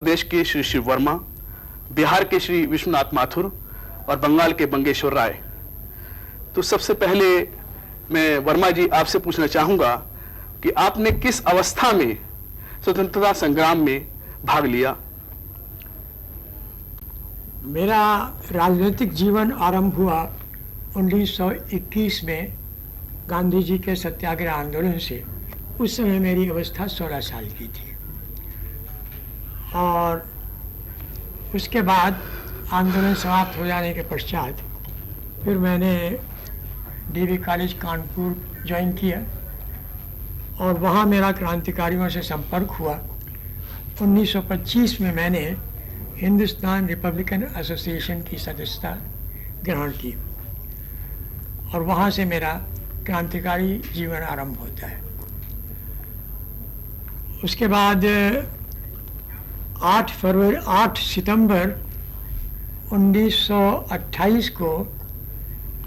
प्रदेश के श्री शिव वर्मा, बिहार के श्री विश्वनाथ माथुर और बंगाल के बंगेश्वर राय। तो सबसे पहले मैं वर्मा जी आपसे पूछना चाहूंगा कि आपने किस अवस्था में स्वतंत्रता संग्राम में भाग लिया? मेरा राजनीतिक जीवन आरंभ हुआ 1921 में गांधी जी के सत्याग्रह आंदोलन से। उस समय मेरी अवस्था 16 साल की थी और उसके बाद आंदोलन समाप्त हो जाने के पश्चात फिर मैंने डीवी कॉलेज कानपुर ज्वाइन किया और वहाँ मेरा क्रांतिकारियों से संपर्क हुआ। 1925 में मैंने हिंदुस्तान रिपब्लिकन एसोसिएशन की सदस्यता ग्रहण की और वहाँ से मेरा क्रांतिकारी जीवन आरंभ होता है। उसके बाद 8 सितंबर 1928 को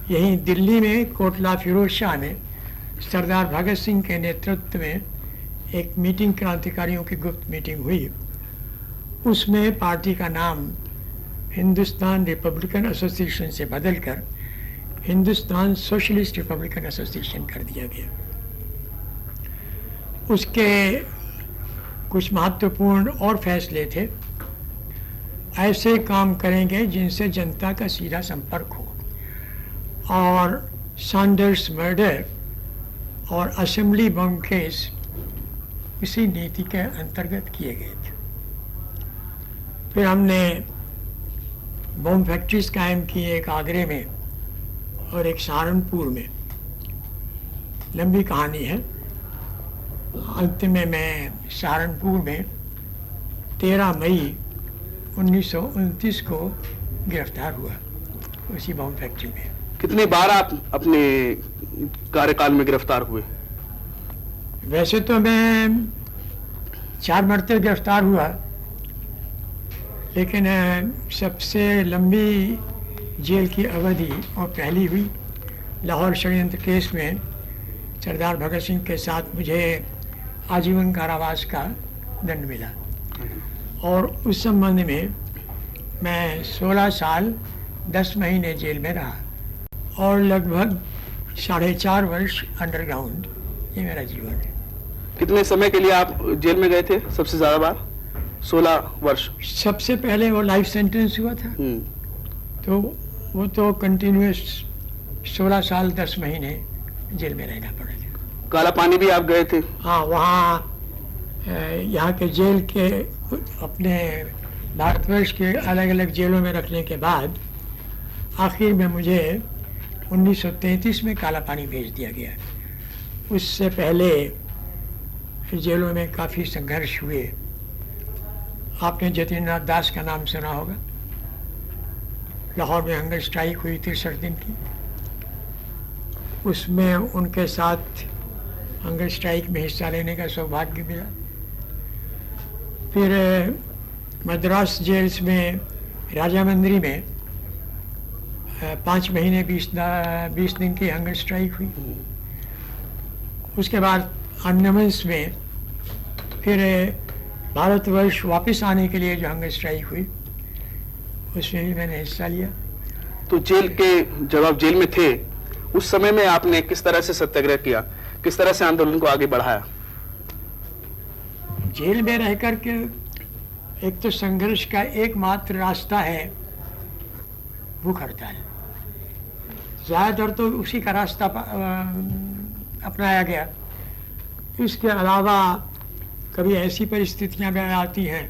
यहीं दिल्ली में कोटला फिरोज शाह में सरदार भगत सिंह के नेतृत्व में एक मीटिंग, क्रांतिकारियों की गुप्त मीटिंग हुई। उसमें पार्टी का नाम हिंदुस्तान रिपब्लिकन एसोसिएशन से बदलकर हिंदुस्तान सोशलिस्ट रिपब्लिकन एसोसिएशन कर दिया गया। उसके कुछ महत्वपूर्ण और फैसले थे। ऐसे काम करेंगे जिनसे जनता का सीधा संपर्क हो और सैंडर्स मर्डर और असेंबली बम केस इसी नीति के अंतर्गत किए गए थे। फिर हमने बम फैक्ट्रीज कायम की, एक आगरे में और एक सहारनपुर में। लंबी कहानी है। अंत में मैं सहारनपुर में 13 मई 1929 को गिरफ्तार हुआ उसी बम फैक्ट्री में। कितनी बार आप अपने कार्यकाल में गिरफ्तार हुए? वैसे तो मैं 4 मरतबे गिरफ्तार हुआ, लेकिन सबसे लंबी जेल की अवधि और पहली हुई लाहौर षड्यंत्र केस में। सरदार भगत सिंह के साथ मुझे आजीवन कारावास का दंड मिला और उस संबंध में मैं 16 साल 10 महीने जेल में रहा और लगभग 4.5 वर्ष अंडरग्राउंड। ये मेरा जीवन है। कितने समय के लिए आप जेल में गए थे सबसे ज्यादा बार? 16 वर्ष। सबसे पहले वो लाइफ सेंटेंस हुआ था, तो वो तो कंटिन्यूस 16 साल 10 महीने जेल में रहना पड़ा था। काला पानी भी आप गए थे? हाँ, वहाँ यहाँ के जेल के अपने भारतवर्ष के अलग अलग जेलों में रखने के बाद आखिर में मुझे 1933 में काला पानी भेज दिया गया। उससे पहले जेलों में काफ़ी संघर्ष हुए। आपने जतीन्द्रनाथ दास का नाम सुना होगा। लाहौर में हंगर स्ट्राइक हुई 63 दिन की। उसमें उनके साथ हंगर स्ट्राइक में हिस्सा लेने का सौभाग्य मिला। फिर मद्रास जेल्स में राजामंद्री में 5 महीने 20 दिन की हंगर स्ट्राइक हुई। उसके बाद अंडमान में फिर भारतवर्ष वापस आने के लिए जो हंगर स्ट्राइक हुई उसमें भी मैंने हिस्सा लिया। तो जब आप जेल में थे उस समय में आपने किस तरह से सत्याग्रह किया, किस तरह से आंदोलन को आगे बढ़ाया? जेल में रह कर के एक तो संघर्ष का एकमात्र रास्ता है भूख हड़ताल। ज़्यादातर तो उसी का रास्ता अपनाया गया। इसके अलावा कभी ऐसी परिस्थितियां भी आती हैं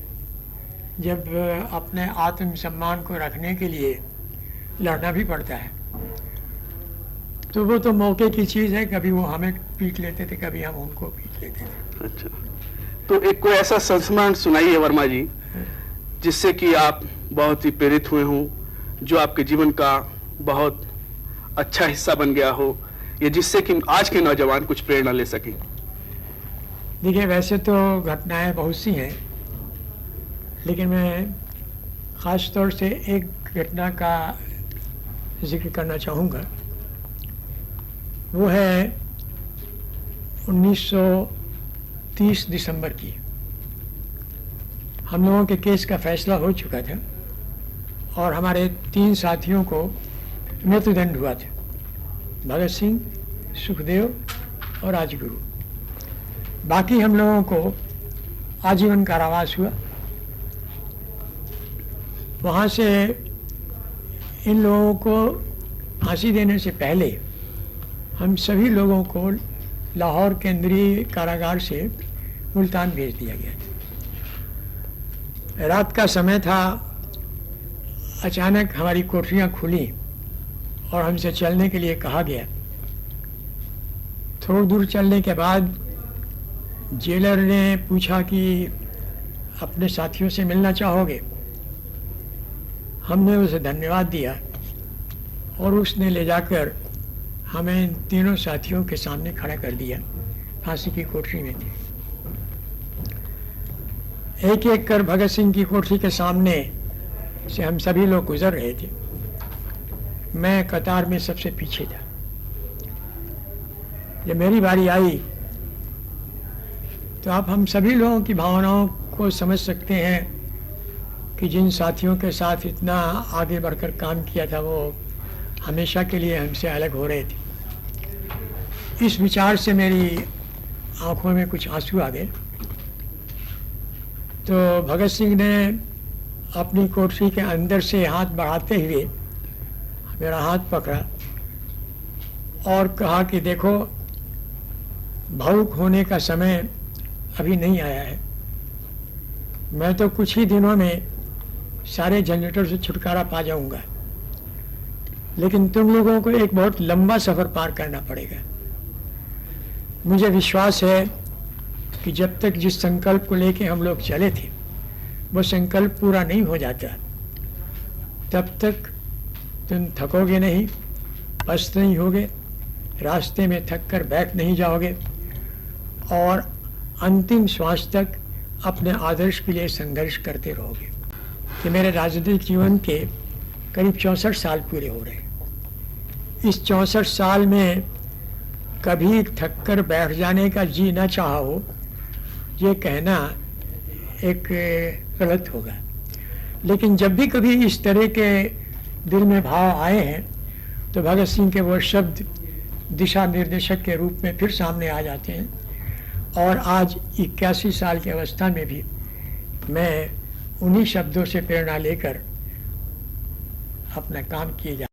जब अपने आत्मसम्मान को रखने के लिए लड़ना भी पड़ता है, तो वो तो मौके की चीज़ है। कभी वो हमें पीट लेते थे, कभी हम उनको पीट लेते थे। अच्छा, तो एक कोई ऐसा संस्मरण सुनाइए वर्मा जी जिससे कि आप बहुत ही प्रेरित हुए हों, जो आपके जीवन का बहुत अच्छा हिस्सा बन गया हो, या जिससे कि आज के नौजवान कुछ प्रेरणा ले सकें। देखिए, वैसे तो घटनाएं बहुत सी हैं, लेकिन मैं ख़ास तौर से एक घटना का जिक्र करना चाहूँगा। वो है 1930 दिसंबर की। हम लोगों के केस का फैसला हो चुका था और हमारे 3 साथियों को मृत्युदंड हुआ था, भगत सिंह, सुखदेव और राजगुरु। बाकी हम लोगों को आजीवन कारावास हुआ। वहाँ से इन लोगों को फांसी देने से पहले हम सभी लोगों को लाहौर केंद्रीय कारागार से मुल्तान भेज दिया गया। रात का समय था, अचानक हमारी कोठरियाँ खुली और हमसे चलने के लिए कहा गया। थोड़ी दूर चलने के बाद जेलर ने पूछा कि अपने साथियों से मिलना चाहोगे? हमने उसे धन्यवाद दिया और उसने ले जाकर हमें इन तीनों साथियों के सामने खड़ा कर दिया। फांसी की कोठरी में थे। एक एक कर भगत सिंह की कोठरी के सामने से हम सभी लोग गुजर रहे थे। मैं कतार में सबसे पीछे था। जब मेरी बारी आई तो आप हम सभी लोगों की भावनाओं को समझ सकते हैं कि जिन साथियों के साथ इतना आगे बढ़कर काम किया था वो हमेशा के लिए हमसे अलग हो रहे थे। इस विचार से मेरी आंखों में कुछ आंसू आ गए। तो भगत सिंह ने अपनी कोठरी के अंदर से हाथ बढ़ाते हुए मेरा हाथ पकड़ा और कहा कि देखो, भावुक होने का समय अभी नहीं आया है। मैं तो कुछ ही दिनों में सारे झंझटों से छुटकारा पा जाऊंगा, लेकिन तुम लोगों को एक बहुत लंबा सफर पार करना पड़ेगा। मुझे विश्वास है कि जब तक जिस संकल्प को लेके हम लोग चले थे वो संकल्प पूरा नहीं हो जाता, तब तक तुम थकोगे नहीं, पस्त नहीं होगे, रास्ते में थक कर बैठ नहीं जाओगे और अंतिम श्वास तक अपने आदर्श के लिए संघर्ष करते रहोगे। कि मेरे राजनीतिक जीवन के करीब 64 साल पूरे हो रहे। इस 64 साल में कभी थक कर बैठ जाने का जी न चाहा हो, ये कहना एक गलत होगा। लेकिन जब भी कभी इस तरह के दिल में भाव आए हैं तो भगत सिंह के वो शब्द दिशा निर्देशक के रूप में फिर सामने आ जाते हैं। और आज 81 साल की अवस्था में भी मैं उन्हीं शब्दों से प्रेरणा लेकर अपना काम किए जा